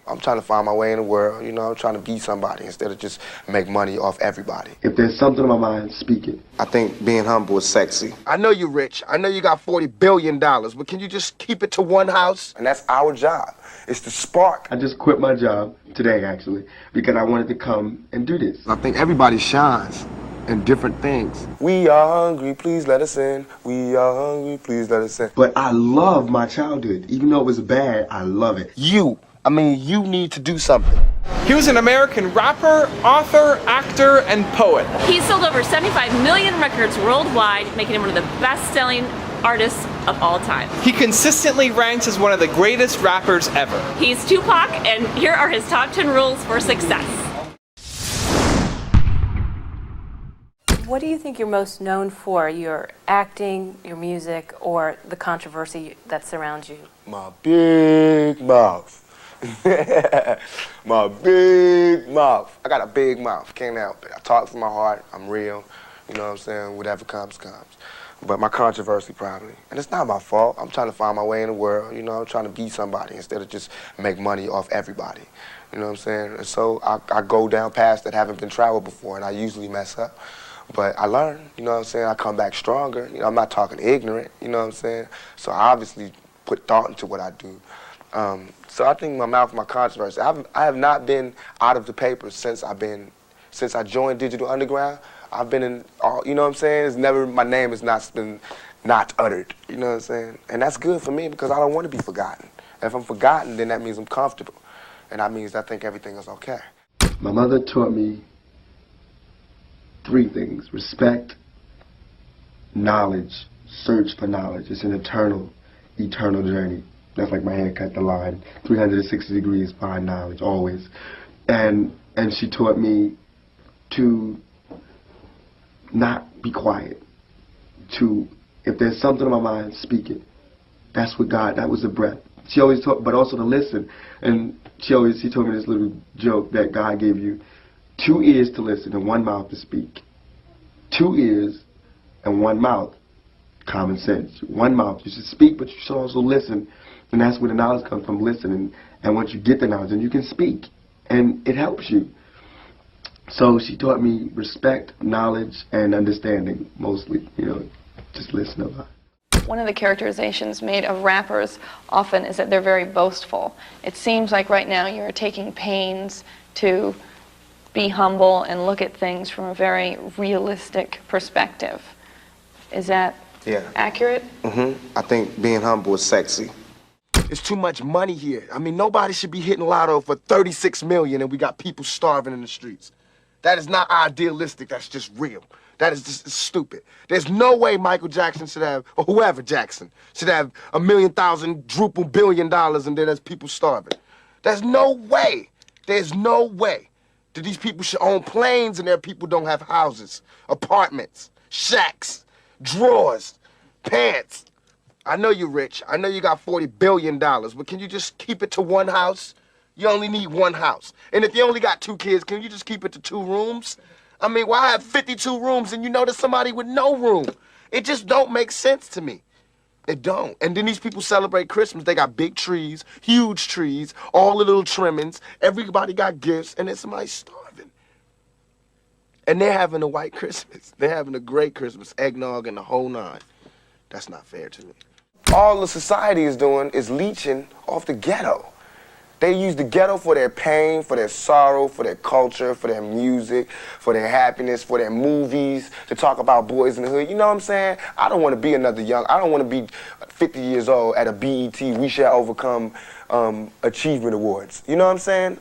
I'm trying to find my way in the world, you know, I'm trying to be somebody instead of just make money off everybody. If there's something on my mind, speak it. I think being humble is sexy. I know you're rich, I know you got $40 billion, but can you just keep it to one house? And that's our job. It's the spark. I just quit my job today, actually, because I wanted to come and do this. I think everybody shines in different things. We are hungry, please let us in. We are hungry, please let us in. But I love my childhood. Even though it was bad, I love it. You need to do something. He was an American rapper, author, actor, and poet. He's sold over 75 million records worldwide, making him one of the best-selling artists of all time. He consistently ranks as one of the greatest rappers ever. He's Tupac, and here are his top 10 rules for success. What do you think you're most known for? Your acting, your music, or the controversy that surrounds you? My big mouth. My big mouth. I got a big mouth, can't help it. I talk from my heart, I'm real, you know what I'm saying? Whatever comes, comes. But my controversy probably, and it's not my fault. I'm trying to find my way in the world, you know, I'm trying to be somebody instead of just make money off everybody. You know what I'm saying? And so I go down paths that haven't been traveled before, and I usually mess up. But I learn, you know what I'm saying? I come back stronger. You know, I'm not talking ignorant, you know what I'm saying? So I obviously put thought into what I do. So I think my mouth, my controversy. I have not been out of the papers since I joined Digital Underground. I've been in all, you know what I'm saying? It's never, my name has not been not uttered, you know what I'm saying? And that's good for me because I don't want to be forgotten. If I'm forgotten, then that means I'm comfortable. And that means I think everything is okay. My mother taught me 3 things: respect, knowledge, search for knowledge. It's an eternal journey. That's like my haircut, the line, 360 degrees, find knowledge, always. And she taught me to not be quiet, to, if there's something on my mind, speak it. That's what God, that was the breath. She always taught, but also to listen. And she told me this little joke that God gave you 2 ears to listen and 1 mouth to speak. 2 ears and 1 mouth, common sense. 1 mouth, you should speak, but you should also listen. And that's where the knowledge comes from, listening. And once you get the knowledge, then you can speak. And it helps you. So she taught me respect, knowledge, and understanding, mostly, you know, just listen a lot. One of the characterizations made of rappers often is that they're very boastful. It seems like right now you're taking pains to be humble and look at things from a very realistic perspective. Is that accurate? I think being humble is sexy. It's too much money here. I mean, nobody should be hitting lotto for 36 million and we got people starving in the streets. That is not idealistic, that's just real. That is just stupid. There's no way Michael Jackson should have, or whoever Jackson, should have $1,000,000 billion and then there's people starving. There's no way. There's no way that these people should own planes and their people don't have houses, apartments, shacks, drawers, pants. I know you're rich. I know you got $40 billion, but can you just keep it to one house? You only need one house. And if you only got 2 kids, can you just keep it to 2 rooms? I mean, why have 52 rooms and you know there's somebody with no room? It just don't make sense to me. It don't. And then these people celebrate Christmas. They got big trees, huge trees, all the little trimmings. Everybody got gifts, and then somebody's starving. And they're having a white Christmas. They're having a great Christmas, eggnog and the whole 9. That's not fair to me. All the society is doing is leeching off the ghetto. They use the ghetto for their pain, for their sorrow, for their culture, for their music, for their happiness, for their movies, to talk about boys in the hood. You know what I'm saying? I don't want to be another I don't want to be 50 years old at a BET We Shall Overcome Achievement Awards. You know what I'm saying?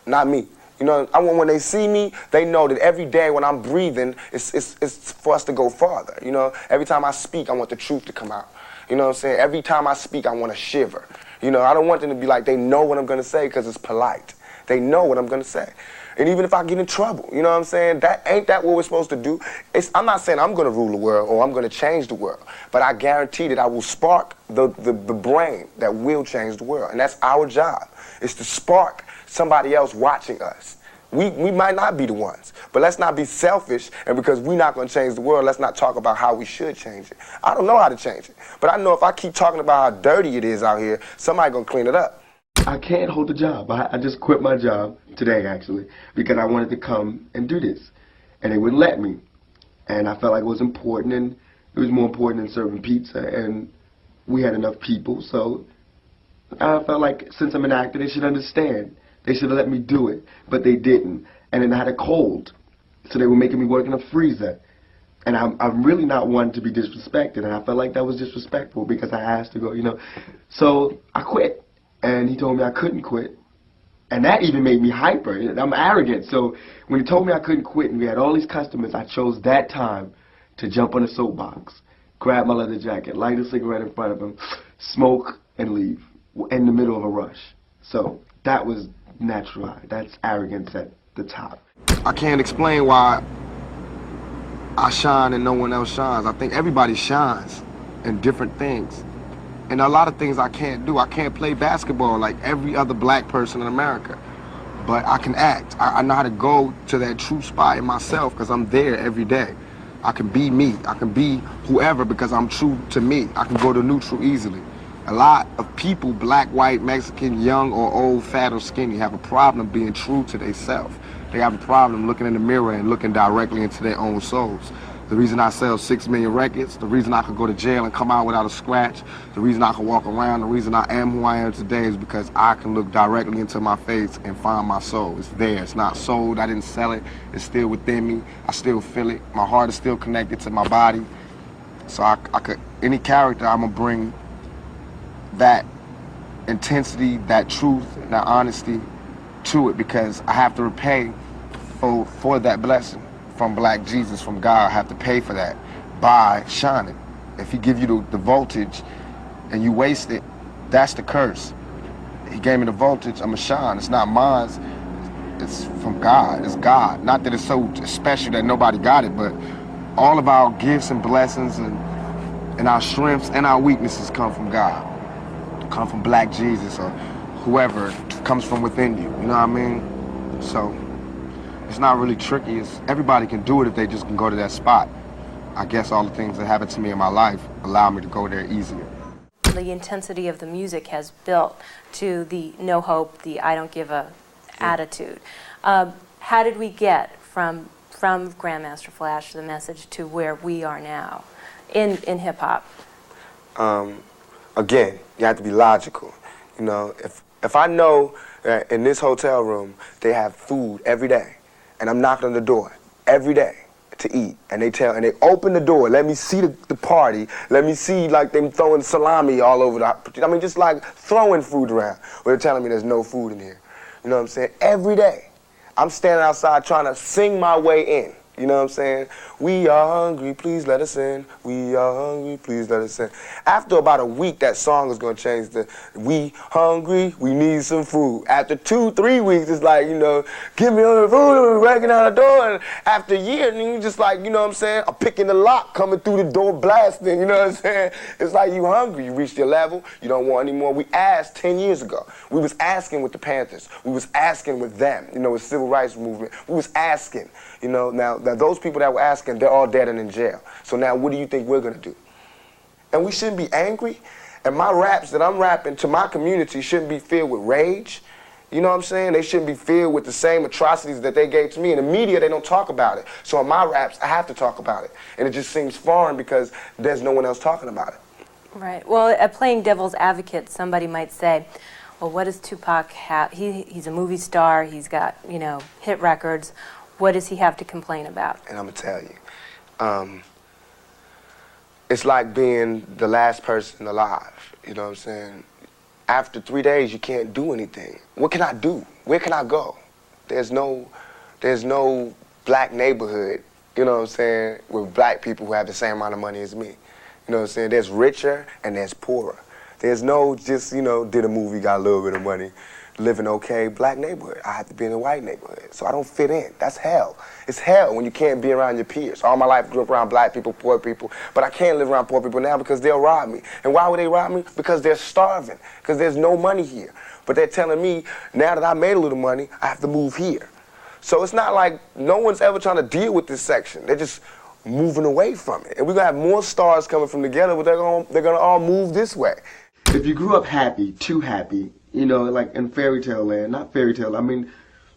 Not me. You know, I want when they see me, they know that every day when I'm breathing, it's for us to go farther. You know, every time I speak, I want the truth to come out. You know what I'm saying? Every time I speak, I want to shiver. You know, I don't want them to be like, they know what I'm going to say because it's polite. They know what I'm going to say. And even if I get in trouble, you know what I'm saying? Ain't that what we're supposed to do? I'm not saying I'm going to rule the world or I'm going to change the world, but I guarantee that I will spark the brain that will change the world. And that's our job, is to spark somebody else watching us. We might not be the ones, but let's not be selfish, and because we're not going to change the world, let's not talk about how we should change it. I don't know how to change it, but I know if I keep talking about how dirty it is out here, somebody's going to clean it up. I can't hold a job. I just quit my job today, actually, because I wanted to come and do this. And they wouldn't let me. And I felt like it was important, and it was more important than serving pizza. And we had enough people, so I felt like since I'm an actor, they should understand. They should have let me do it, but they didn't. And then I had a cold, so they were making me work in a freezer. And I'm really not one to be disrespected, and I felt like that was disrespectful because I asked to go, you know. So I quit, and he told me I couldn't quit. And that even made me hyper. I'm arrogant, so when he told me I couldn't quit and we had all these customers, I chose that time to jump on a soapbox, grab my leather jacket, light a cigarette in front of him, smoke, and leave in the middle of a rush. So that was natural. That's arrogance at the top. I can't explain why I shine and no one else shines. I think everybody shines in different things. And a lot of things I can't do. I can't play basketball like every other black person in America. But I can act. I know how to go to that true spot in myself because I'm there every day. I can be me. I can be whoever because I'm true to me. I can go to neutral easily. A lot of people, black, white, Mexican, young or old, fat or skinny, have a problem being true to themselves. They have a problem looking in the mirror and looking directly into their own souls. The reason I sell 6 million records, the reason I could go to jail and come out without a scratch, the reason I can walk around, the reason I am who I am today is because I can look directly into my face and find my soul. It's there. It's not sold. I didn't sell it. It's still within me. I still feel it. My heart is still connected to my body. So I could, any character, I'm going to bring that intensity, that truth, that honesty to it because I have to repay for that blessing from Black Jesus, from God. I have to pay for that by shining. If he give you the voltage and you waste it, that's the curse. He gave me the voltage, I'm a shine. It's not mine, it's from God, it's God. Not that it's so special that nobody got it, but all of our gifts and blessings and our strengths and our weaknesses come from God. Come from Black Jesus or whoever comes from within you, you know what I mean? So it's not really tricky. Everybody can do it if they just can go to that spot. I guess all the things that happened to me in my life allow me to go there easier. The intensity of the music has built to the no hope, the I don't give a attitude. How did we get from Grandmaster Flash, the message, to where we are now in hip hop? Again, you have to be logical. You know, if I know that in this hotel room they have food every day, and I'm knocking on the door every day to eat, and they open the door, let me see the party, let me see like them throwing salami all over I mean, just like throwing food around. Or they're telling me there's no food in here. You know what I'm saying? Every day, I'm standing outside trying to sing my way in. You know what I'm saying? We are hungry, please let us in. We are hungry, please let us in. After about a week, that song is going to change to, we hungry, we need some food. After 2-3 weeks, it's like, you know, give me all the food, breaking out the door. And after a year, and you just like, you know what I'm saying? I'm picking the lock, coming through the door, blasting, you know what I'm saying? It's like you hungry, you reached your level, you don't want any more. We asked 10 years ago. We was asking with the Panthers. We was asking with them, you know, with civil rights movement. We was asking, you know, now those people that were asking, they're all dead and in jail. So now what do you think we're gonna do? And we shouldn't be angry. And my raps that I'm rapping to my community shouldn't be filled with rage. You know what I'm saying? They shouldn't be filled with the same atrocities that they gave to me. In the media, they don't talk about it. So in my raps, I have to talk about it. And it just seems foreign because there's no one else talking about it. Right. Well, playing devil's advocate, somebody might say, well, what does Tupac have? He's a movie star. He's got, you know, hit records. What does he have to complain about? And I'm going to tell you, it's like being the last person alive, you know what I'm saying? After 3 days, you can't do anything. What can I do? Where can I go? There's no black neighborhood, you know what I'm saying, with black people who have the same amount of money as me. You know what I'm saying? There's richer and there's poorer. There's no just, you know, did a movie, got a little bit of money. Living okay, black neighborhood. I have to be in a white neighborhood, so I don't fit in. That's hell. It's hell when you can't be around your peers. All my life I grew up around black people, poor people, but I can't live around poor people now because they'll rob me. And why would they rob me? Because they're starving, because there's no money here. But they're telling me, now that I made a little money, I have to move here. So it's not like no one's ever trying to deal with this section. They're just moving away from it. And we're gonna have more stars coming from the ghetto, but they're gonna all move this way. If you grew up happy, too happy, you know, like in fairy tale land. Not fairy tale, I mean,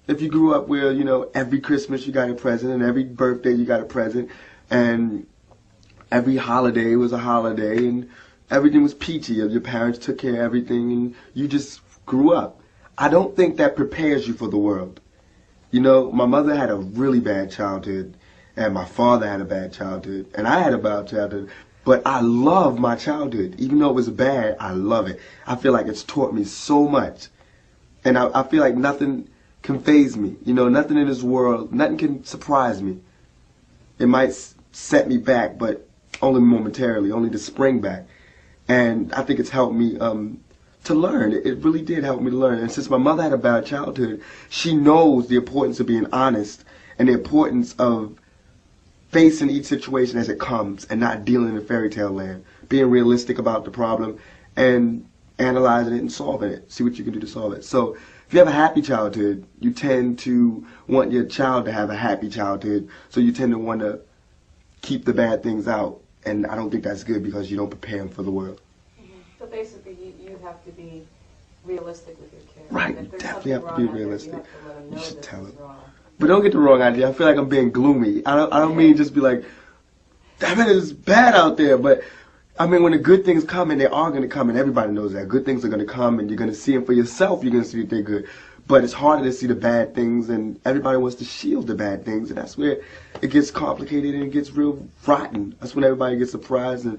if you grew up where, you know, every Christmas you got a present and every birthday you got a present and every holiday was a holiday and everything was peachy. Your parents took care of everything and you just grew up. I don't think that prepares you for the world. You know, my mother had a really bad childhood and my father had a bad childhood and I had a bad childhood. But I love my childhood. Even though it was bad, I love it. I feel like it's taught me so much. And I feel like nothing can faze me. You know, nothing in this world, nothing can surprise me. It might set me back, but only momentarily, only to spring back. And I think it's helped me to learn. It really did help me to learn. And since my mother had a bad childhood, she knows the importance of being honest and the importance of facing each situation as it comes and not dealing in fairy tale land. Being realistic about the problem and analyzing it and solving it. See what you can do to solve it. So if you have a happy childhood, you tend to want your child to have a happy childhood. So you tend to want to keep the bad things out. And I don't think that's good because you don't prepare them for the world. So basically, you have to be realistic with your kids. Right, If you there's definitely have to something be wrong out there, realistic. You have to let them know You should that tell it's them. wrong. But don't get the wrong idea. I feel like I'm being gloomy. I don't mean just be like, damn it, it's bad out there. But I mean, when the good things come, and they are going to come, and everybody knows that. Good things are going to come, and you're going to see them for yourself. You're going to see that they're good. But it's harder to see the bad things, and everybody wants to shield the bad things, and that's where it gets complicated and it gets real rotten. That's when everybody gets surprised and,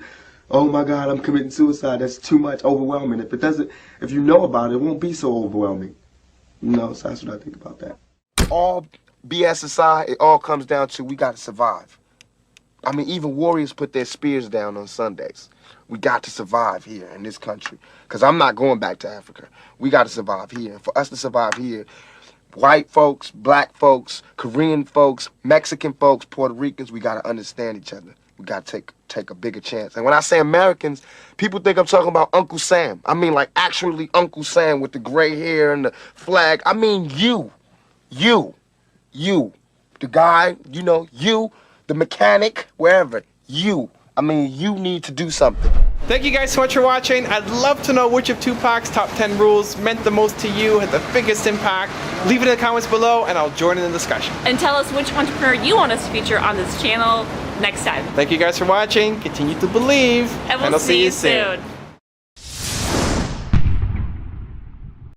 oh my God, I'm committing suicide. That's too much, overwhelming. If you know about it, it won't be so overwhelming. You know, so that's what I think about that. All BS aside, it all comes down to we got to survive. I mean, even warriors put their spears down on Sundays. We got to survive here in this country. Because I'm not going back to Africa. We got to survive here. And for us to survive here, white folks, black folks, Korean folks, Mexican folks, Puerto Ricans, we got to understand each other. We got to take a bigger chance. And when I say Americans, people think I'm talking about Uncle Sam. I mean, like, actually Uncle Sam with the gray hair and the flag. I mean you. The guy, you know, you, the mechanic, wherever. You. I mean, you need to do something. Thank you guys so much for watching. I'd love to know which of Tupac's top 10 rules meant the most to you, had the biggest impact. Leave it in the comments below and I'll join in the discussion. And tell us which entrepreneur you want us to feature on this channel next time. Thank you guys for watching. Continue to believe. And we'll see you soon.